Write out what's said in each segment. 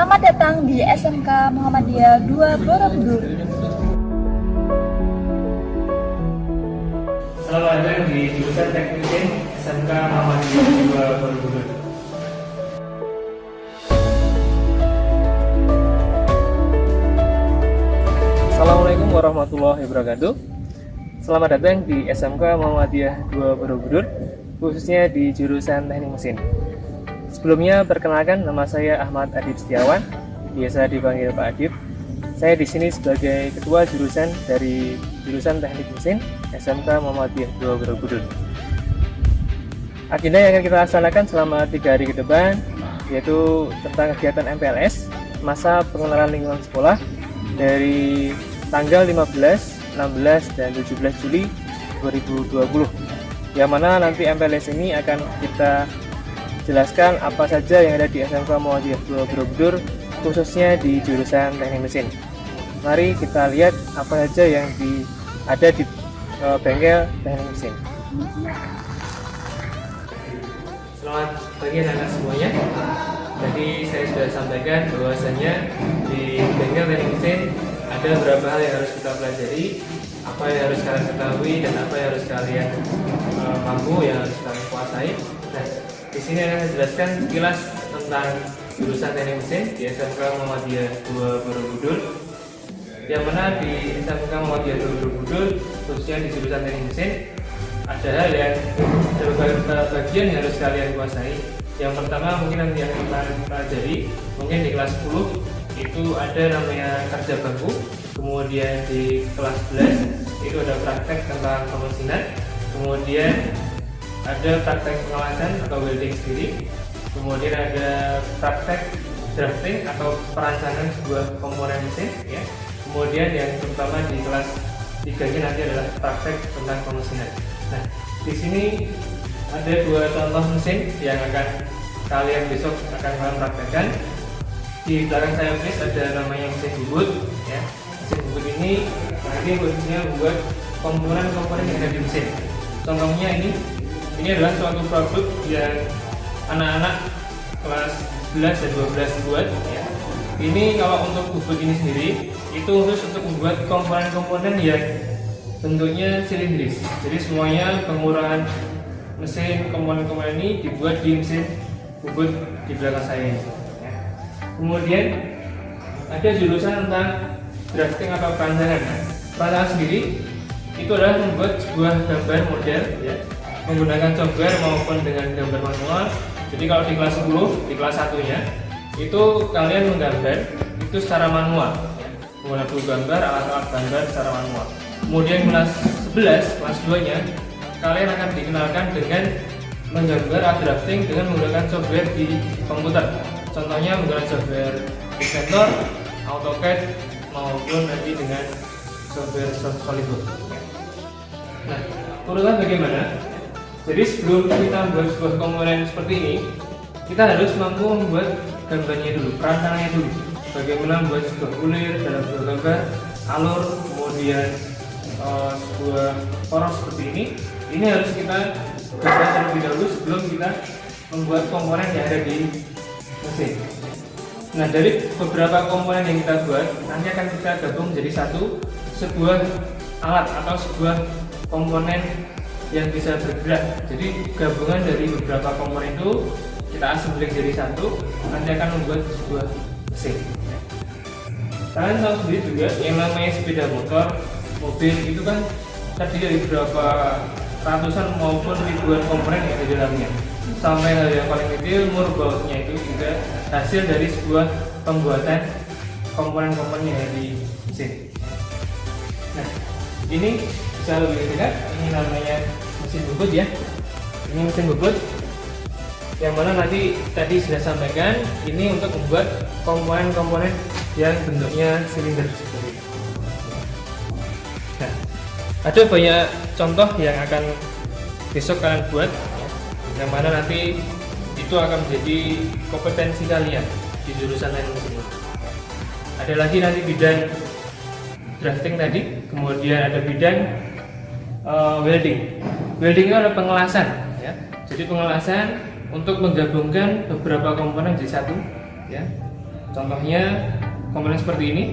Selamat datang di SMK Muhammadiyah 2 Borobudur. Selamat datang di jurusan Teknik Mesin SMK Muhammadiyah 2 Borobudur. Assalamualaikum warahmatullahi wabarakatuh. Selamat datang di SMK Muhammadiyah 2 Borobudur, khususnya di jurusan Teknik Mesin. Sebelumnya perkenalkan, nama saya Ahmad Adib Setiawan, biasa dipanggil Pak Adib. Saya di sini sebagai ketua jurusan dari jurusan Teknik Mesin SMK Muhammadiyah 2 Borobudur. Agenda yang akan kita laksanakan selama 3 hari ke depan yaitu tentang kegiatan MPLS, masa pengenalan lingkungan sekolah dari tanggal 15, 16, dan 17 Juli 2020. Yang mana nanti MPLS ini akan kita jelaskan apa saja yang ada di SMK Muhammadiyah 2 Borobudur, khususnya di jurusan Teknik Mesin. Mari kita lihat apa saja yang ada di bengkel Teknik Mesin. Selamat pagi anak-anak semuanya. Tadi saya sudah sampaikan bahwasanya di bengkel Teknik Mesin ada beberapa hal yang harus kita pelajari, apa yang harus kalian ketahui dan apa yang harus kalian mampu, yang harus kalian kuasai. Nah, di sini akan saya jelaskan sekilas tentang jurusan Teknik Mesin di SMK Muhammadiyah 2 Borobudur. Yang mana di SMK Muhammadiyah 2 Borobudur, khususnya di jurusan Teknik Mesin, ada hal yang ada beberapa bagian yang harus kalian kuasai. Yang pertama mungkin nanti yang kita pelajari, mungkin di kelas 10 itu ada namanya kerja bangku. Kemudian di kelas 11 itu ada praktek tentang pemesinan. Kemudian ada praktek pengawasan atau welding sendiri. Kemudian ada praktek drafting atau perancangan sebuah komponen mesin, ya. Kemudian yang terutama di kelas 3 ini nanti adalah praktek tentang pemesinan. Nah, di sini ada 2 contoh mesin yang akan kalian besok akan kalian praktekkan. Di belakang saya tulis ada namanya mesin bubut, ya. Mesin bubut ini nanti khususnya membuat komponen-komponen yang ada di mesin. Contohnya ini adalah suatu produk yang anak-anak kelas 11 dan 12 buat, ya. Ini kalau untuk bubut ini sendiri itu khusus untuk membuat komponen-komponen yang bentuknya silindris. Jadi semuanya pengurangan mesin komponen-komponen ini dibuat di mesin bubut di belakang saya ini, ya. Kemudian ada jurusan tentang drafting atau perancangan. Perancangan sendiri itu adalah membuat sebuah gambar model, ya, menggunakan software maupun dengan gambar manual. Jadi kalau di kelas 10, di kelas 1-nya itu kalian menggambar itu secara manual, ya, menggunakan gambar, alat-alat gambar secara manual. Kemudian kelas 11, kelas 2-nya kalian akan dikenalkan dengan menggambar atau drafting dengan menggunakan software di komputer. Contohnya menggunakan software Inventor, AutoCAD, maupun nanti dengan software SolidWorks. Nah, urutan bagaimana? Jadi sebelum kita membuat sebuah komponen seperti ini, kita harus mampu membuat gambarnya dulu, perancangannya dulu. Bagaimana membuat sebuah bulir dalam sebuah gambar, alur, kemudian sebuah poros seperti ini. Ini harus kita gambar terlebih dahulu sebelum kita membuat komponen yang ada di mesin. Nah, dari beberapa komponen yang kita buat, nanti akan kita gabung menjadi sebuah alat atau sebuah komponen yang bisa bergerak. Jadi gabungan dari beberapa komponen itu kita assembling jadi satu, nanti akan membuat sebuah mesin. Kalian tahu sendiri juga yang namanya sepeda motor, mobil itu kan terdiri dari beberapa ratusan maupun ribuan komponen yang ada di dalamnya. Sampai hal yang paling kecil, murbautnya itu juga hasil dari sebuah pembuatan komponen-komponen yang ada di mesin. Nah, ini bisa lebih dekat, ini namanya mesin bubut, ya. Ini mesin bubut yang mana nanti tadi sudah sampaikan, ini untuk membuat komponen-komponen yang bentuknya silinder seperti ini. Nah, ada banyak contoh yang akan besok kalian buat, yang mana nanti itu akan menjadi kompetensi kalian di jurusan Teknik Mesin. Ada lagi nanti bidang drafting tadi, kemudian ada bidang welding. Welding itu adalah pengelasan, ya. Jadi pengelasan untuk menggabungkan beberapa komponen jadi satu, ya. Contohnya komponen seperti ini,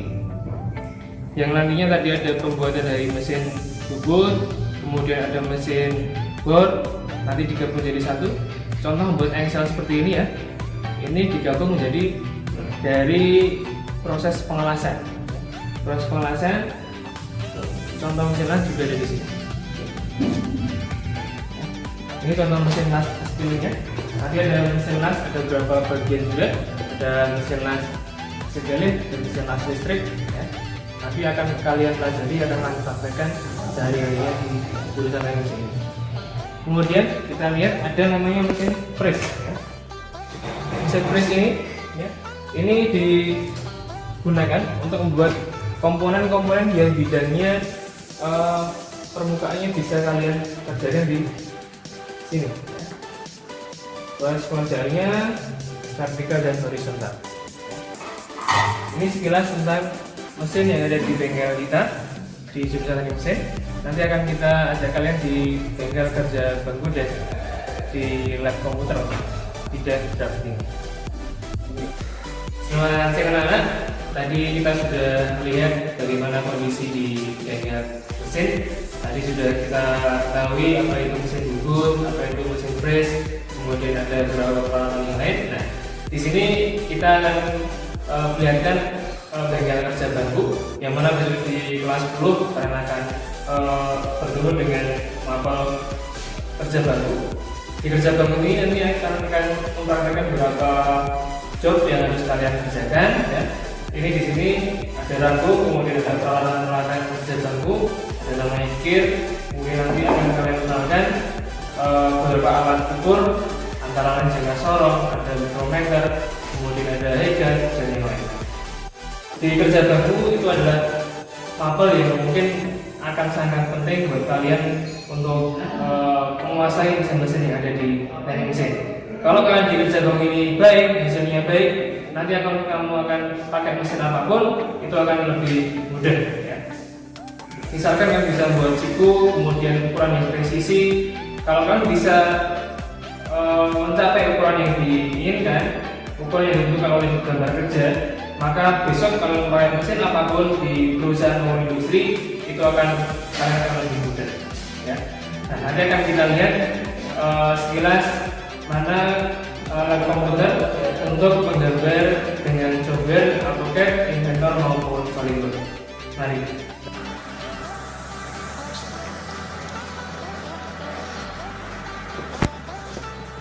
yang nantinya tadi ada pembuatan dari mesin bubut, kemudian ada mesin bor, nanti digabung jadi satu. Contoh membuat engsel seperti ini ya, ini digabung menjadi dari proses pengelasan. Proses pengelasan, contoh mesin las juga ada di sini. Ini contoh mesin las aslinya. Nanti ada mesin las, ada beberapa bagian juga. Ada mesin las segalin, ada mesin las listrik. Ya. Nanti akan kalian pelajari, akan kalian praktekkan sehari-harinya di jurusan teknik mesin ini. Kemudian kita lihat ada namanya mesin press. Ya. Mesin press ini, ya, ini digunakan untuk membuat komponen-komponen yang bidangnya permukaannya bisa kalian kerjakan di sini. Proses pengerjaannya vertikal dan horizontal. Ini sekilas tentang mesin yang ada di bengkel kita di jurusan teknik mesin. Nanti akan kita ajak kalian di bengkel kerja bangku dan di lab komputer bidang drafting. Selamat siang anak-anak. Tadi kita sudah melihat bagaimana kondisi di bengkel mesin. Tadi sudah kita ketahui apa itu mesin bubut, apa itu mesin press, kemudian ada beberapa peralatan yang lain. Nah, di sini kita akan melihatkan bengkel kerja bangku, yang mana besok di kelas 10 kalian akan bertemu dengan mapel kerja bangku. Di kerja bangku ini nanti akan mempraktekkan beberapa job yang harus kalian kerjakan. Ya. Ini di sini ada rambu, kemudian ada peralatan-peralatan kerja bangku, ada namanya kir, kemudian nanti akan kalian kenalkan beberapa alat ukur, antara lain jangka sorong, ada mikrometer, kemudian ada hegan dan yang lain. Di kerja bangku itu adalah mapel yang mungkin akan sangat penting buat kalian untuk menguasai mesin-mesin yang ada di teknik mesin. Kalau kalian di kerja bangku ini baik, hasilnya baik, nanti kamu akan pakai mesin apapun itu akan lebih mudah. Ya. Misalkan kalian bisa buat siku, kemudian ukuran yang presisi. Kalau kalian bisa mencapai ukuran yang diinginkan, ukuran yang dibutuhkan oleh gambar kerja, maka besok kalau memakai mesin apapun di perusahaan maupun industri itu akan lebih mudah. Ya. Nah, nanti akan kita lihat sekilas mana alat komputer untuk menggambar dengan software AutoCAD, Inventor maupun SolidWorks. Mari.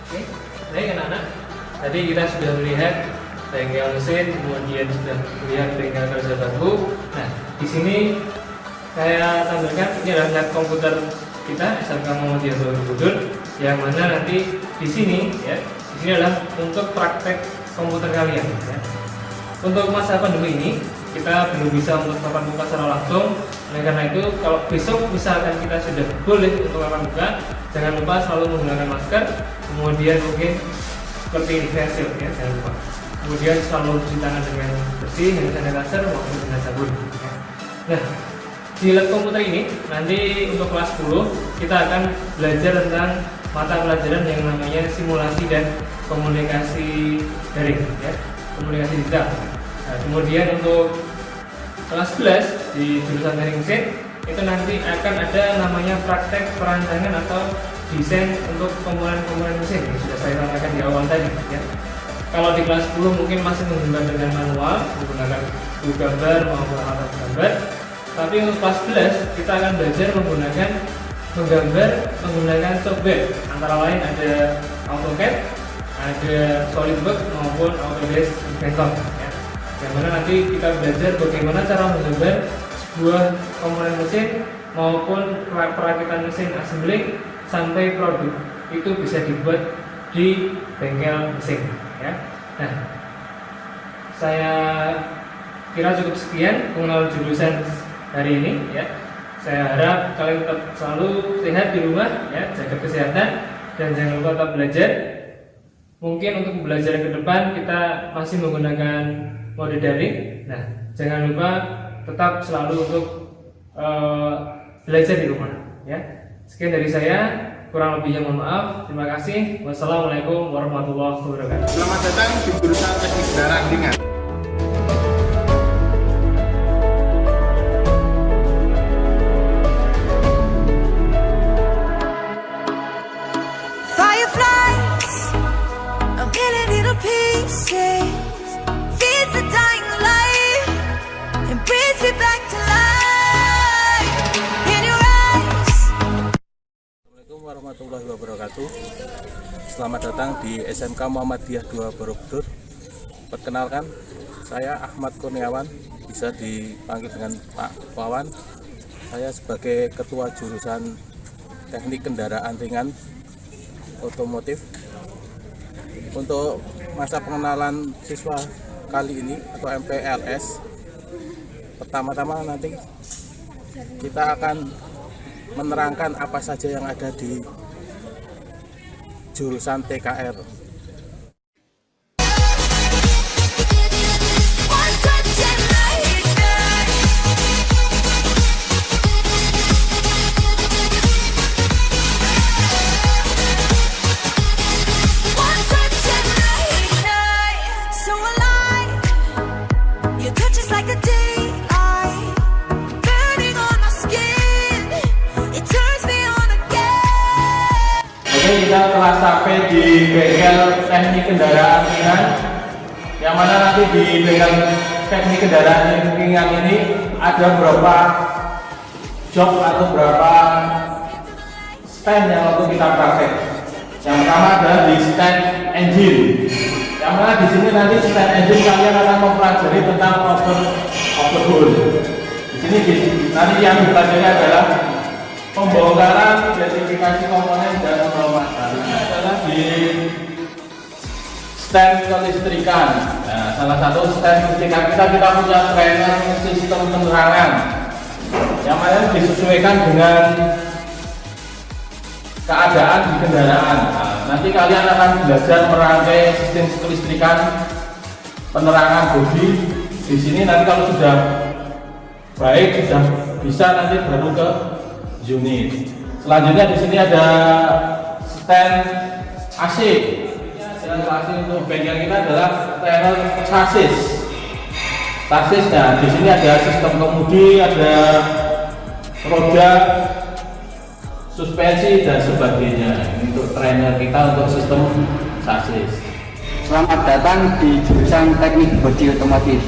Oke, baik anak-anak. Tadi kita sudah melihat bengkel mesin, kemudian sudah melihat bengkel kerja bangku. Nah, di sini saya tampilkan ini adalah lab komputer kita SMK Muhammadiyah Borobudur, yang mana nanti di sini ya. Ini adalah untuk praktek komputer kalian. Ya. Untuk masa pandemi ini kita belum bisa untuk tatap muka secara langsung. Oleh karena itu, kalau besok misalkan kita sudah boleh untuk tatap muka, jangan lupa selalu menggunakan masker. Kemudian mungkin seperti ini face shield ya, jangan lupa. Kemudian selalu cuci tangan dengan bersih, hand sanitizer maupun dengan sabun. Ya. Nah, di lab komputer ini nanti untuk kelas 10 kita akan belajar tentang mata pelajaran yang namanya simulasi dan komunikasi daring, ya, komunikasi digital. Nah, kemudian untuk kelas 11 di jurusan teknik mesin itu nanti akan ada namanya praktek perancangan atau desain untuk komponen-komponen mesin yang sudah saya sampaikan di awal tadi. Ya. Kalau di kelas 10 mungkin masih menggunakan dengan manual, menggunakan buku gambar maupun alat gambar. Tapi untuk kelas 11 kita akan belajar menggambar menggunakan software, antara lain ada AutoCAD, ada SolidWorks maupun Autodesk Inventor. Ya. Yang mana nanti kita belajar bagaimana cara menggambar sebuah komponen mesin maupun perakitan mesin assembling sampai produk itu bisa dibuat di bengkel mesin. Ya. Nah, saya kira cukup sekian pengenalan jurusan hari ini. Ya. Saya harap kalian tetap selalu sehat di rumah, ya, jaga kesehatan dan jangan lupa tetap belajar. Mungkin untuk pembelajaran ke depan kita masih menggunakan mode daring. Nah, jangan lupa tetap selalu untuk belajar di rumah. Ya. Sekian dari saya, kurang lebihnya mohon maaf. Terima kasih. Wassalamualaikum warahmatullahi wabarakatuh. Selamat datang di jurusan Teknik Barang Ringan. pieces, feeds the dying light, and brings me back to life. In your eyes. Assalamualaikum warahmatullahi wabarakatuh. Selamat datang di SMK Muhammadiyah 2 Borobudur. Perkenalkan, saya Ahmad Kurniawan, bisa dipanggil dengan Pak Wawan. Saya sebagai Ketua Jurusan Teknik Kendaraan Ringan Otomotif. Untuk masa pengenalan siswa kali ini atau MPLS, pertama-tama nanti kita akan menerangkan apa saja yang ada di jurusan TKR. One touch and I ignite. One touch and I ignite. So alive. Your touch is like a daylight, burning on my skin. It turns me on again. Oke, kita telah sampai di bengkel teknik kendaraan ringan, yang mana nanti di bengkel teknik kendaraan ringan ini ada beberapa job atau beberapa stand yang untuk kita praktek. Yang pertama adalah di stand engine, yang mana di sini nanti stand engine kalian akan mempelajari tentang overhaul. Di sini nanti yang dipelajari adalah pembongkaran, identifikasi komponen dan pemasangan. Ini adalah di stand kelistrikan. Nah, salah satu stand kelistrikan kita punya trainer sistem penerangan yang mana disesuaikan dengan keadaan di kendaraan. Nah, nanti kalian akan belajar merangkai sistem kelistrikan penerangan bodi. Di sini nanti kalau sudah baik, sudah bisa, nanti baru ke unit. Selanjutnya di sini ada stand AC. Stand AC untuk bengkel kita adalah panel chassis. Chassisnya di sini ada sistem kemudi, ada roda, suspensi dan sebagainya. Ini untuk trainer kita untuk sistem chassis. Selamat datang di jurusan Teknik Bodi Otomotif.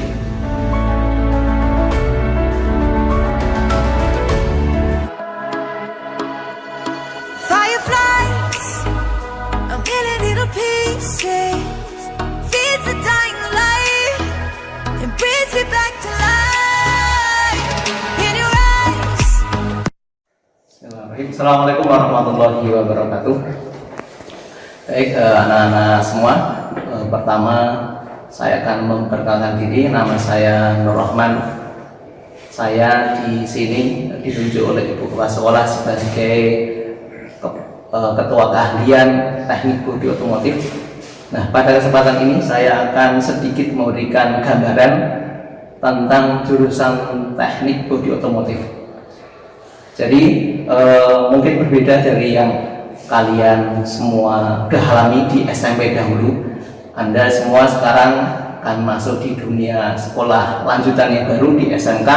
Fireflies, a million little pieces, feeds the dying light, and brings me back to life. In your eyes. Bismillahirrahmanirrahim. Assalamualaikum warahmatullahi wabarakatuh. Baik, anak-anak semua, pertama saya akan memperkenalkan diri. Nama saya Nur Rahman. Saya di sini ditunjuk oleh Ibu Kepala Sekolah sebagai Ketua Keahlian Teknik Bodi Otomotif. Nah, pada kesempatan ini saya akan sedikit memberikan gambaran tentang jurusan Teknik Bodi Otomotif. Jadi mungkin berbeda dari yang kalian semua sudah alami di SMP dahulu. Anda semua sekarang akan masuk di dunia sekolah lanjutan yang baru di SMK,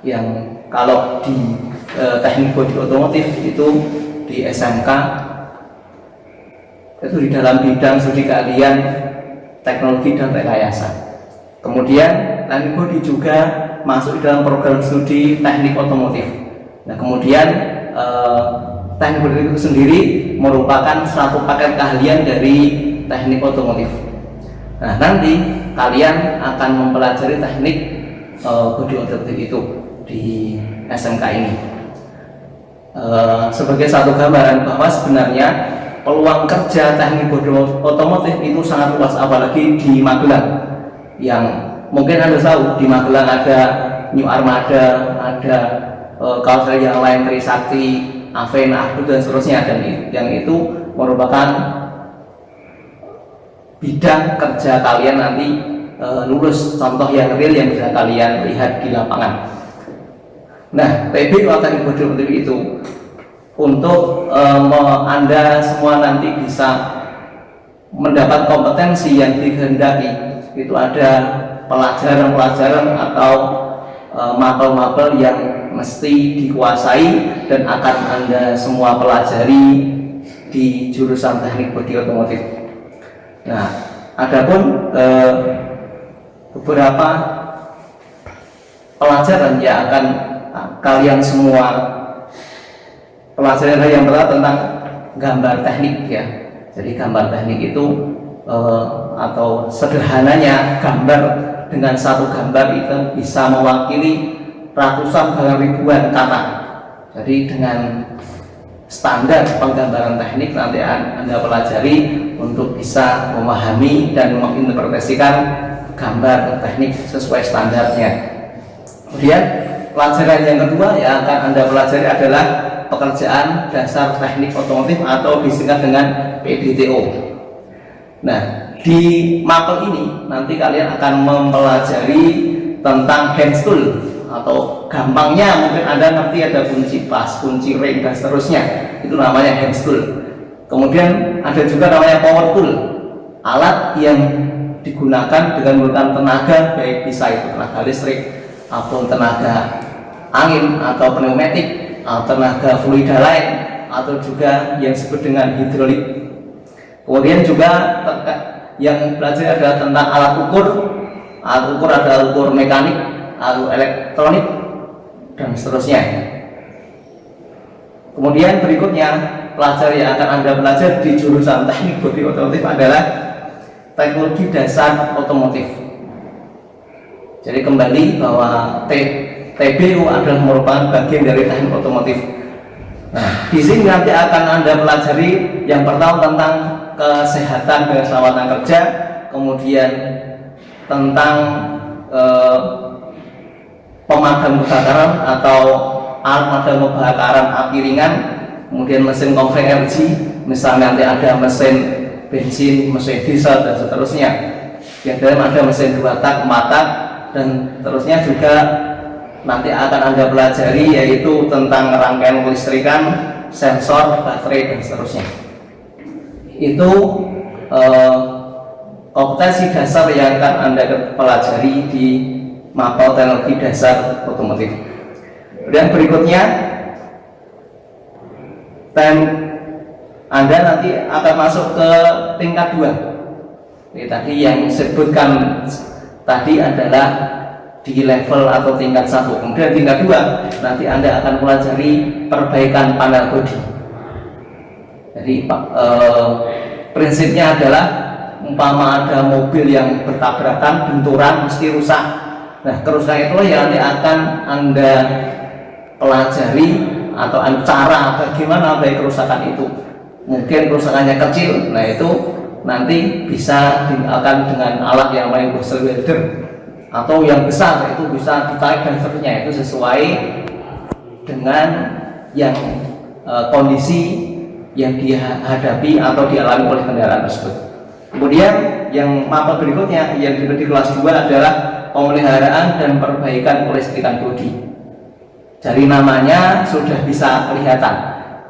yang kalau di Teknik Bodi Otomotif itu di SMK itu di dalam bidang studi keahlian teknologi dan rekayasa. Kemudian Teknik Bodi juga masuk di dalam program studi teknik otomotif. Nah, kemudian Teknik Bodi itu sendiri merupakan suatu paket keahlian dari teknik otomotif. Nah, nanti kalian akan mempelajari teknik bodi otomotif itu di SMK ini. Sebagai satu gambaran bahwa sebenarnya peluang kerja teknik bodi otomotif itu sangat luas, apalagi di Magelang. Yang mungkin Anda tahu, di Magelang ada New Armada, ada kawasan yang lain, Trisakti, Avena, Abdul dan seterusnya, dan yang itu merupakan bidang kerja kalian nanti lulus, contoh yang real yang bisa kalian lihat di lapangan. Nah, PB Teknik Bodi Otomotif itu untuk Anda semua nanti bisa mendapat kompetensi yang dikehendaki. Itu ada pelajaran-pelajaran atau mapel-mapel yang mesti dikuasai dan akan Anda semua pelajari di jurusan Teknik Bodi Otomotif. Nah, Adapun beberapa pelajaran yang akan kalian semua pelajari yang pertama tentang gambar teknik ya. Jadi gambar teknik itu atau sederhananya gambar dengan satu gambar itu bisa mewakili ratusan bahkan ribuan kata. Jadi dengan standar penggambaran teknik nanti Anda pelajari untuk bisa memahami dan menginterpretasikan gambar teknik sesuai standarnya. Kemudian pelajaran yang kedua yang akan Anda pelajari adalah pekerjaan dasar teknik otomotif atau disingkat dengan PDTO. Nah, di mapel ini nanti kalian akan mempelajari tentang hand tool atau gampangnya mungkin Anda ngerti ada kunci pas, kunci ring dan seterusnya. Itu namanya hand tool. Kemudian ada juga namanya power tool, alat yang digunakan dengan menggunakan tenaga, baik bisa itu tenaga listrik atau tenaga angin atau pneumatik atau tenaga fluida lain atau juga yang disebut dengan hidrolik. Kemudian juga yang belajar adalah tentang alat ukur. Alat ukur ada ukur mekanik, alat elektronik dan seterusnya. Kemudian berikutnya pelajar yang akan Anda belajar di jurusan teknik bodi otomotif adalah teknologi dasar otomotif. Jadi kembali bahwa TBO adalah merupakan bagian dari teknik otomotif. Nah, di sini nanti akan Anda pelajari yang pertama tentang kesehatan dan keselamatan kerja, kemudian tentang pemadam kebakaran atau alat pemadam kebakaran api ringan, kemudian mesin konversi, misalnya nanti ada mesin bensin, mesin diesel dan seterusnya. Yang dalam ada mesin 2 tak, 4 tak dan seterusnya. Juga nanti akan Anda pelajari yaitu tentang rangkaian kelistrikan, sensor, baterai dan seterusnya. Itu kompetensi dasar yang akan Anda pelajari di mapel teknologi dasar otomotif. Dan berikutnya Anda nanti akan masuk ke tingkat 2. Jadi tadi yang disebutkan tadi adalah di level atau tingkat 1. Kemudian tingkat 2 nanti Anda akan pelajari perbaikan panel bodi. Jadi prinsipnya adalah umpama ada mobil yang bertabrakan, benturan, mesti rusak. Nah, kerusakan itu yang nanti akan Anda pelajari atau cara bagaimana baik kerusakan itu. Mungkin kerusakannya kecil, nah itu nanti bisa akan dengan alat yang namanya Bosel welder, atau yang besar itu bisa ditarik dan seterusnya. Itu sesuai dengan yang kondisi yang dihadapi atau dialami oleh kendaraan tersebut. Kemudian yang mapel berikutnya yang di kelas 2 adalah pemeliharaan dan perbaikan kelistrikan bodi. Dari namanya sudah bisa kelihatan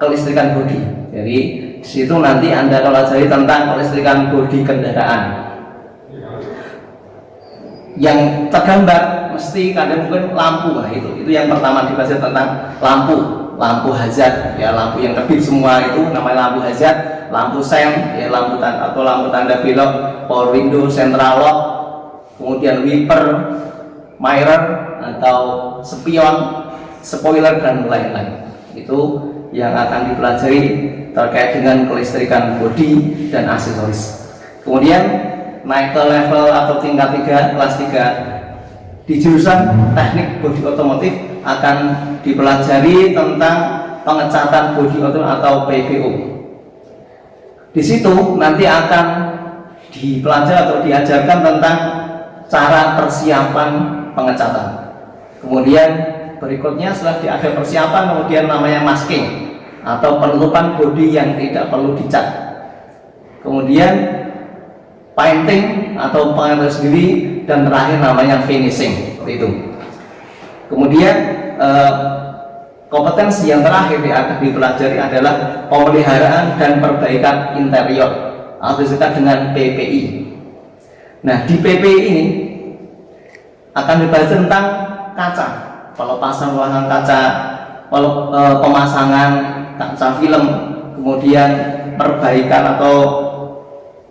kelistrikan bodi. Jadi di situ nanti Anda pelajari tentang kelistrikan bodi kendaraan. Yang tergambar mesti kadang mungkin lampu. Nah, itu yang pertama dipelajari tentang lampu hazard ya, lampu yang kedip semua itu namanya lampu hazard, lampu sen ya, lampu tanda atau lampu tanda belok, power window, central lock, kemudian wiper, mirror atau spion, spoiler dan lain-lain. Itu yang akan dipelajari terkait dengan kelistrikan bodi dan aksesoris. Kemudian naik ke level atau tingkat 3, kelas 3 di jurusan teknik bodi otomotif akan dipelajari tentang pengecatan bodi otomotif atau PBO. Di situ nanti akan dipelajari atau diajarkan tentang cara persiapan pengecatan. Kemudian berikutnya setelah ada persiapan, kemudian namanya masking atau penutupan bodi yang tidak perlu dicat. Kemudian painting atau pengecat sendiri, dan terakhir namanya finishing. Seperti itu. Kemudian kompetensi yang terakhir yang akan dipelajari adalah pemeliharaan dan perbaikan interior atau disebut dengan PPI. Nah, di PPI ini akan dibahas tentang kaca, pelepasan kaca, pemasangan kaca film, kemudian perbaikan atau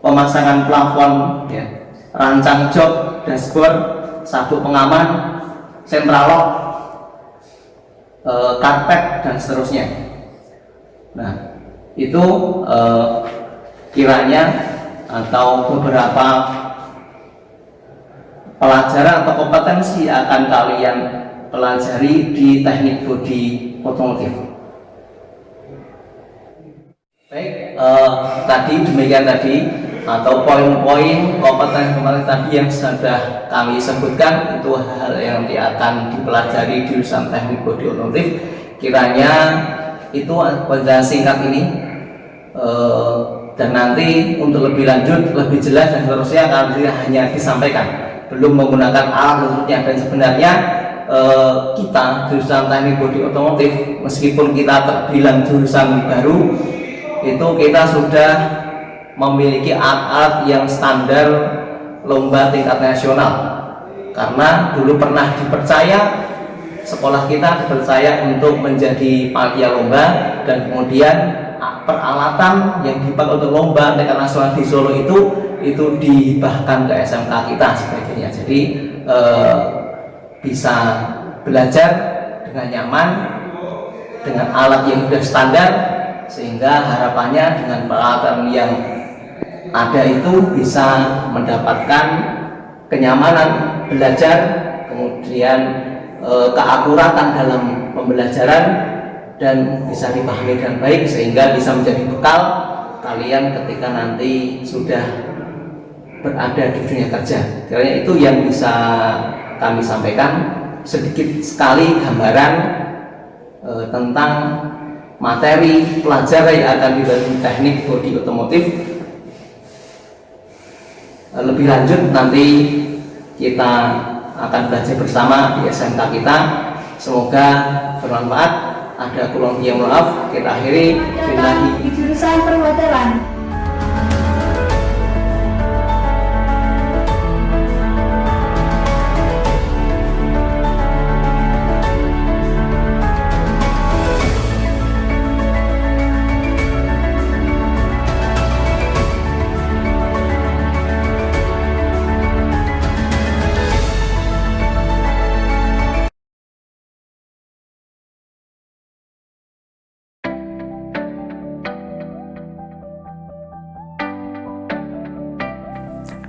pemasangan plafon, ya, rancang jok, dashboard, sabuk pengaman, central lock, karpet dan seterusnya. Nah, itu kiranya atau beberapa pelajaran atau kompetensi akan kalian pelajari di teknik bodi otomotif. Baik, tadi demikian tadi atau poin-poin kompetensi tadi yang sudah kami sebutkan, itu hal yang nanti akan dipelajari di jurusan teknik bodi otomotif. Kiranya itu penjelasan singkat ini, dan nanti untuk lebih lanjut, lebih jelas dan seterusnya kami hanya disampaikan, belum menggunakan alat tentunya. Dan sebenarnya kita jurusan teknik bodi otomotif, meskipun kita terbilang jurusan baru, itu kita sudah memiliki alat-alat yang standar lomba tingkat nasional, karena dulu pernah dipercaya, sekolah kita dipercaya untuk menjadi panitia lomba, dan kemudian peralatan yang dipakai untuk lomba tingkat nasional di Solo itu dihibahkan ke SMK kita sebagainya. Jadi bisa belajar dengan nyaman dengan alat yang sudah standar, sehingga harapannya dengan peralatan yang ada itu bisa mendapatkan kenyamanan belajar, kemudian keakuratan dalam pembelajaran, dan bisa dipahami dengan baik, sehingga bisa menjadi bekal kalian ketika nanti sudah berada di dunia kerja. Kiranya itu yang bisa kami sampaikan, sedikit sekali gambaran tentang materi pelajaran yang akan dibagi teknik bodi otomotif. Lebih lanjut nanti kita akan belajar bersama di SMK kita. Semoga bermanfaat. Ada kurang yang maaf, kita akhiri. Di jurusan perhotelan.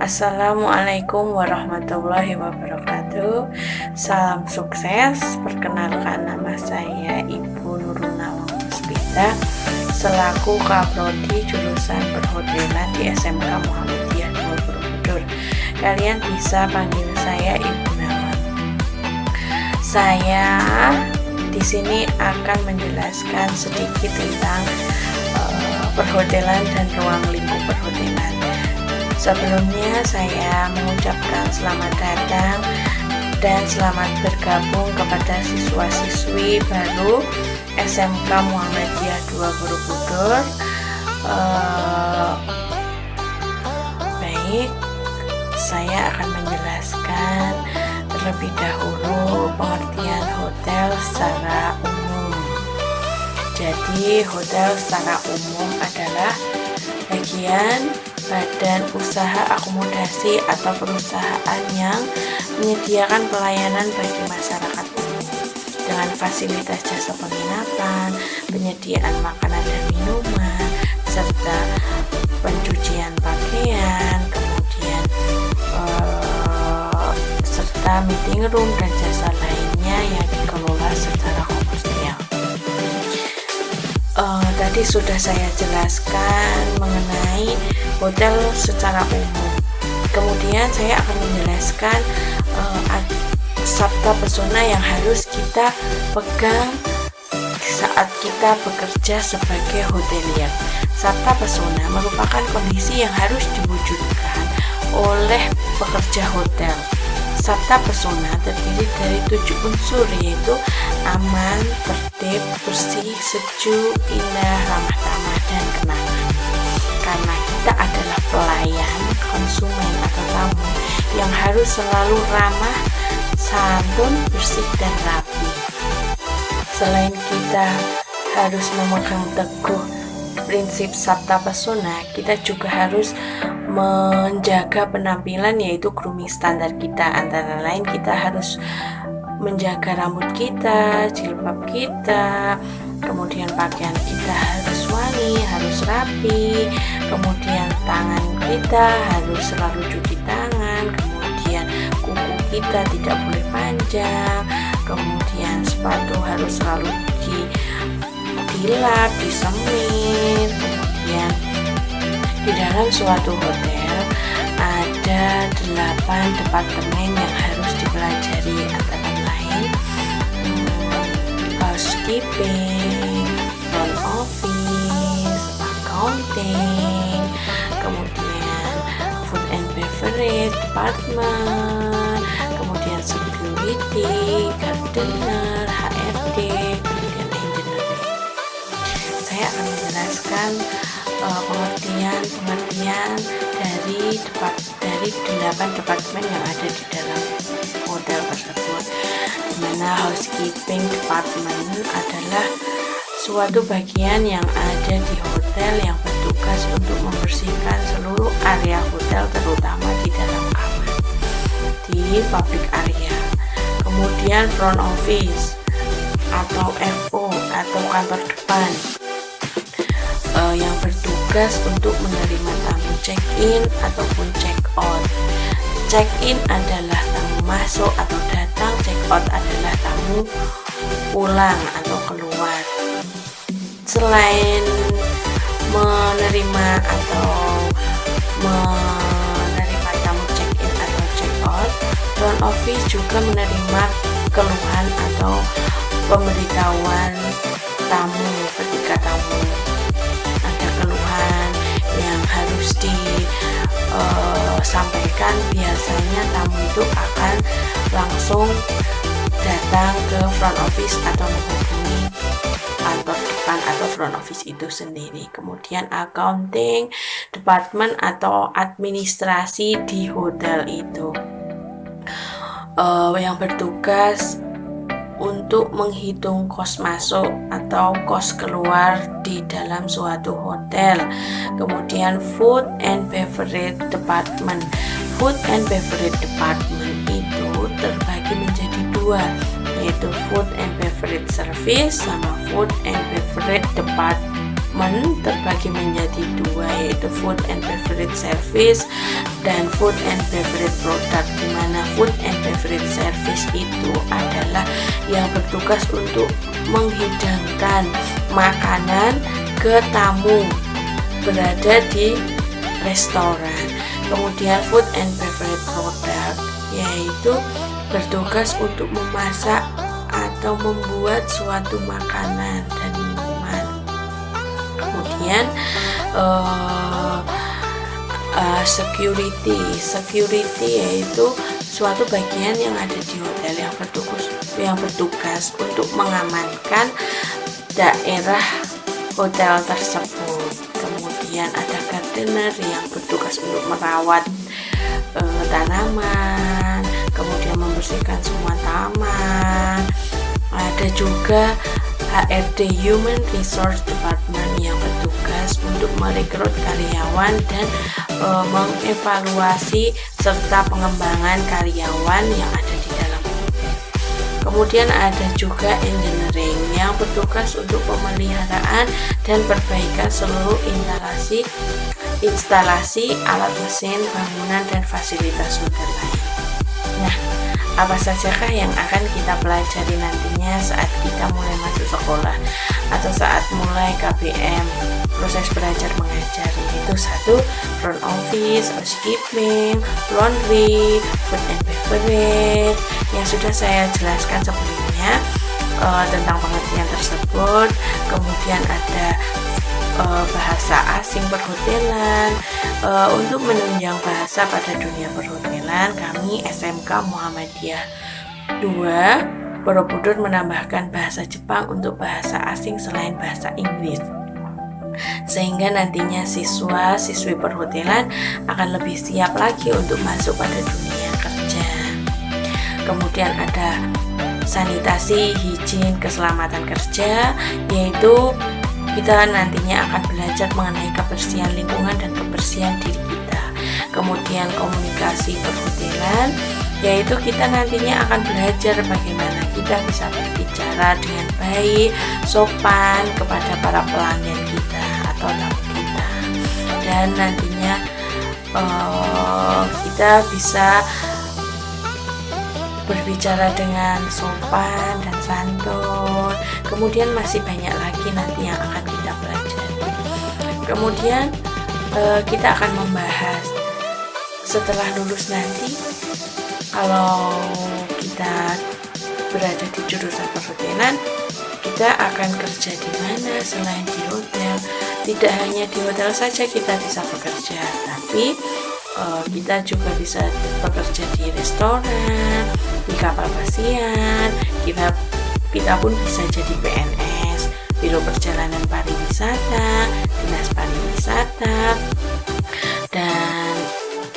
Assalamualaikum warahmatullahi wabarakatuh. Salam sukses. Perkenalkan, nama saya Ibu Nurul Nawang Puspita, selaku Kaprodi jurusan perhotelan di SMK Muhammadiyah 2 Borobudur. Kalian bisa panggil saya Ibu Nawang. Saya di sini akan menjelaskan sedikit tentang perhotelan dan ruang lingkup perhotelan. Sebelumnya saya mengucapkan selamat datang dan selamat bergabung kepada siswa-siswi baru SMK Muhammadiyah 2 Borobudur. Baik, saya akan menjelaskan terlebih dahulu pengertian hotel secara umum. Jadi, hotel secara umum adalah bagian badan usaha akomodasi atau perusahaan yang menyediakan pelayanan bagi masyarakat umum dengan fasilitas jasa penginapan, penyediaan makanan dan minuman, serta pencucian pakaian, kemudian serta meeting room dan jasa lainnya yang dikelola secara komersial. Tadi sudah saya jelaskan mengenai hotel secara umum. Kemudian saya akan menjelaskan sabta pesona yang harus kita pegang saat kita bekerja sebagai hotelier. Sabta pesona merupakan kondisi yang harus diwujudkan oleh pekerja hotel. Sabta pesona terdiri dari 7 unsur, yaitu aman, tertib, bersih, sejuk, indah, ramah tamah, dan kenangan. Karena kita adalah pelayan, konsumen atau tamu yang harus selalu ramah, santun, bersih, dan rapi. Selain kita harus memegang teguh prinsip Sabta Pesona, kita juga harus menjaga penampilan, yaitu grooming standar kita. Antara lain kita harus menjaga rambut kita, jilbab kita, kemudian pakaian kita harus wangi, harus rapi, kemudian tangan kita harus selalu cuci tangan, kemudian kuku kita tidak boleh panjang, kemudian sepatu harus selalu dilap, disemir. Kemudian di dalam suatu hotel ada 8 departemen yang harus dipelajari, antara lain housekeeping, front office, accounting, kemudian food and beverage department, kemudian security, gardener, HRD, kemudian engineering. Saya akan menjelaskan pengertian dari 8 departemen yang ada di dalam hotel tersebut. Dimana housekeeping department adalah suatu bagian yang ada di hotel yang bertugas untuk membersihkan seluruh area hotel, terutama di dalam kamar, di public area. Kemudian front office atau FO atau kantor depan yang bertugas untuk menerima tamu check-in ataupun check-out. Check-in adalah tamu masuk atau datang, check-out adalah tamu pulang atau keluar. Selain menerima tamu check-in atau check-out, front office juga menerima keluhan atau pemberitahuan tamu ketika tamu ada keluhan yang harus disampaikan. Biasanya tamu itu akan langsung datang ke front office atau menghubungi kantor depan atau front office itu sendiri. Kemudian accounting department atau administrasi di hotel itu yang bertugas untuk menghitung kos masuk atau kos keluar di dalam suatu hotel. Kemudian food and beverage department. Food and beverage department itu terbagi menjadi 2, yaitu food and beverage service sama food and beverage department terbagi menjadi 2, yaitu food and beverage service dan food and beverage product, di mana food and beverage service itu adalah yang bertugas untuk menghidangkan makanan ke tamu berada di restoran. Kemudian food and beverage product yaitu bertugas untuk memasak atau membuat suatu makanan dan minuman. Kemudian security yaitu suatu bagian yang ada di hotel yang bertugas untuk mengamankan daerah hotel tersebut. Kemudian ada gardener yang bertugas untuk merawat tanaman, kemudian membersihkan semua taman. Ada juga HRD Human Resource Department yang bertugas untuk merekrut karyawan dan mengevaluasi serta pengembangan karyawan yang ada di dalam hotel. Kemudian ada juga engineering yang bertugas untuk pemeliharaan dan perbaikan seluruh instalasi alat mesin, bangunan, dan fasilitas hotel lain. Nah, apa sajakah yang akan kita pelajari nantinya saat kita mulai masuk sekolah atau saat mulai KBM, proses belajar mengajar? Itu 1, front office, housekeeping, laundry, food and beverage yang sudah saya jelaskan sebelumnya tentang pengertian tersebut. Kemudian ada bahasa asing perhotelan. Untuk menunjang bahasa pada dunia perhotelan, kami SMK Muhammadiyah 2 Borobudur menambahkan bahasa Jepang untuk bahasa asing selain bahasa Inggris, sehingga nantinya siswa-siswi perhotelan akan lebih siap lagi untuk masuk pada dunia kerja. Kemudian ada sanitasi, higien, keselamatan kerja, yaitu kita nantinya akan belajar mengenai kebersihan lingkungan dan kebersihan diri kita. Kemudian komunikasi perhotelan, yaitu kita nantinya akan belajar bagaimana kita bisa berbicara dengan baik, sopan kepada para pelanggan kita atau tamu kita. Dan nantinya kita bisa berbicara dengan sopan dan santun. Kemudian masih banyak lagi nanti yang akan kita pelajari. Kemudian kita akan membahas setelah lulus nanti, kalau kita berada di jurusan perhotelan, kita akan kerja di mana selain di hotel. Tidak hanya di hotel saja kita bisa bekerja, tapi kita juga bisa bekerja di restoran, di kapal pesiar, kita pun bisa jadi PNS, Biro Perjalanan Pariwisata, Dinas Pariwisata, dan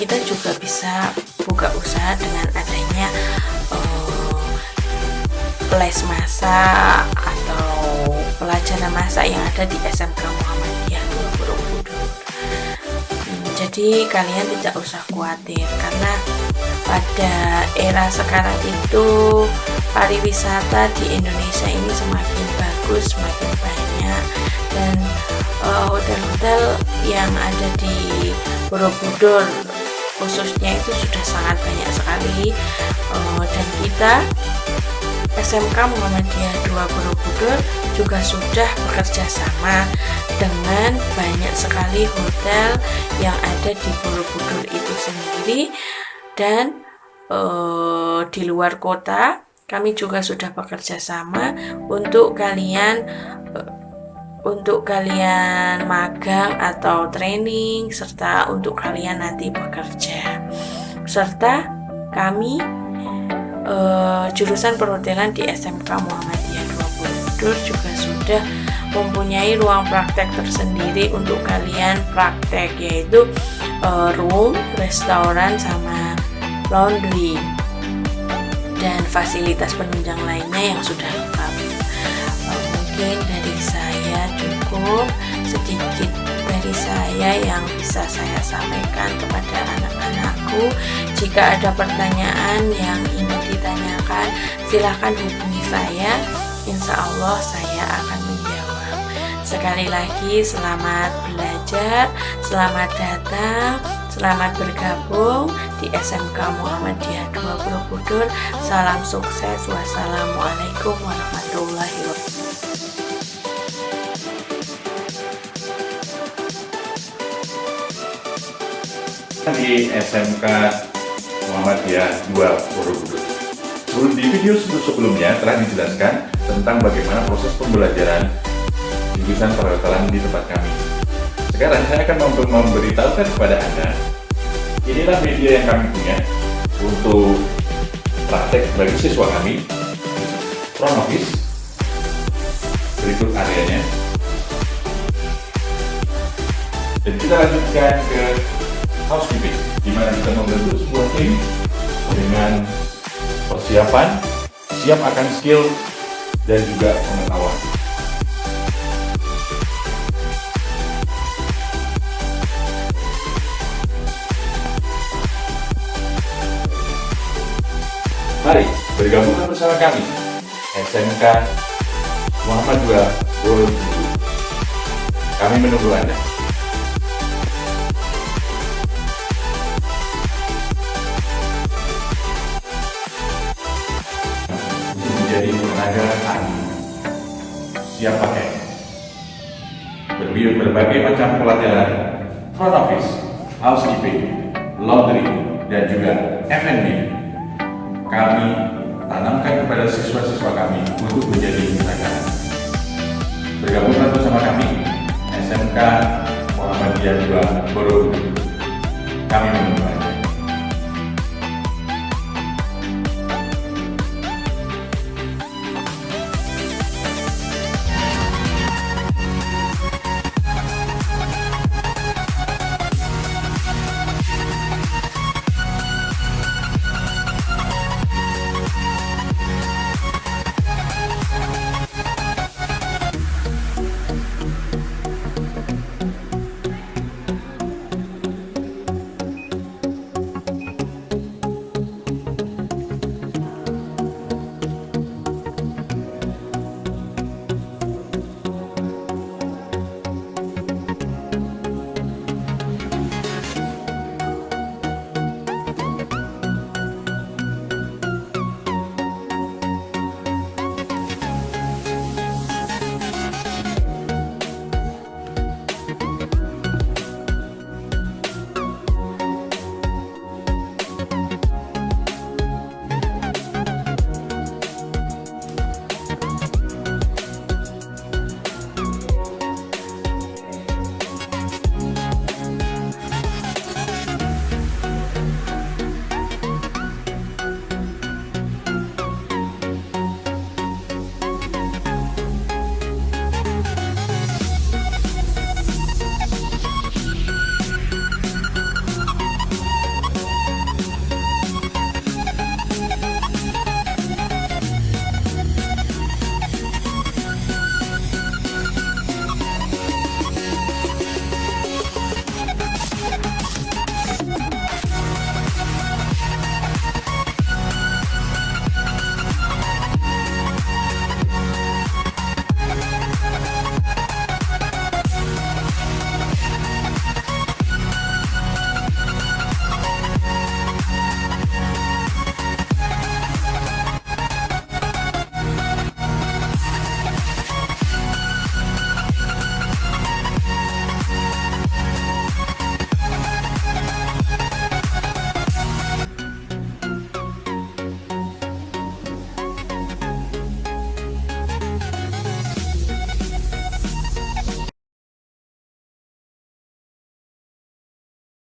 kita juga bisa buka usaha dengan adanya les masak atau pelajaran masak yang ada di SMK Muhammadiyah 2 Borobudur. Jadi kalian tidak usah khawatir, karena pada era sekarang itu pariwisata di Indonesia ini semakin bagus, semakin banyak, dan hotel-hotel yang ada di Borobudur khususnya itu sudah sangat banyak sekali, dan kita SMK Muhammadiyah 2 Borobudur juga sudah bekerja sama dengan banyak sekali hotel yang ada di Borobudur itu sendiri, dan di luar kota kami juga sudah bekerja sama untuk kalian magang atau training, serta untuk kalian nanti bekerja. Serta kami jurusan perhotelan di SMK Muhammadiyah 2 Borobudur juga sudah mempunyai ruang praktek tersendiri untuk kalian praktek, yaitu room, restoran, sama laundry, dan fasilitas penunjang lainnya yang sudah lengkap. Mungkin dari saya cukup, sedikit dari saya yang bisa saya sampaikan kepada anak-anakku. Jika ada pertanyaan yang ingin ditanyakan, silahkan hubungi saya. Insya Allah saya akan menjawab. Sekali lagi, selamat belajar, selamat datang, selamat bergabung di SMK Muhammadiyah 2 Borobudur. Salam sukses. Wassalamualaikum warahmatullahi wabarakatuh. Di SMK Muhammadiyah 2 Borobudur. Di video sebelumnya telah dijelaskan tentang bagaimana proses pembelajaran jurusan perhotelan di tempat kami. Sekarang saya akan memberitahukan kepada Anda, inilah media yang kami punya untuk praktek bagi siswa kami. Front office, berikut areanya. Dan kita lanjutkan ke housekeeping, di mana kita membentuk sebuah tim dengan persiapan, siap akan skill, dan juga pengetahuan. Mari bergabunglah bersama kami, SMK Muhammadiyah 2 Borobudur. Kami menunggu Anda. Menjadi tenaga ahli, siap pakai, berbagai macam pelatihan, front office, housekeeping, laundry, dan juga F&B. Kami tanamkan kepada siswa-siswa kami untuk menjadi tenaga ahli. Bergabunglah bersama kami, SMK Muhammadiyah 2 Borobudur. Kami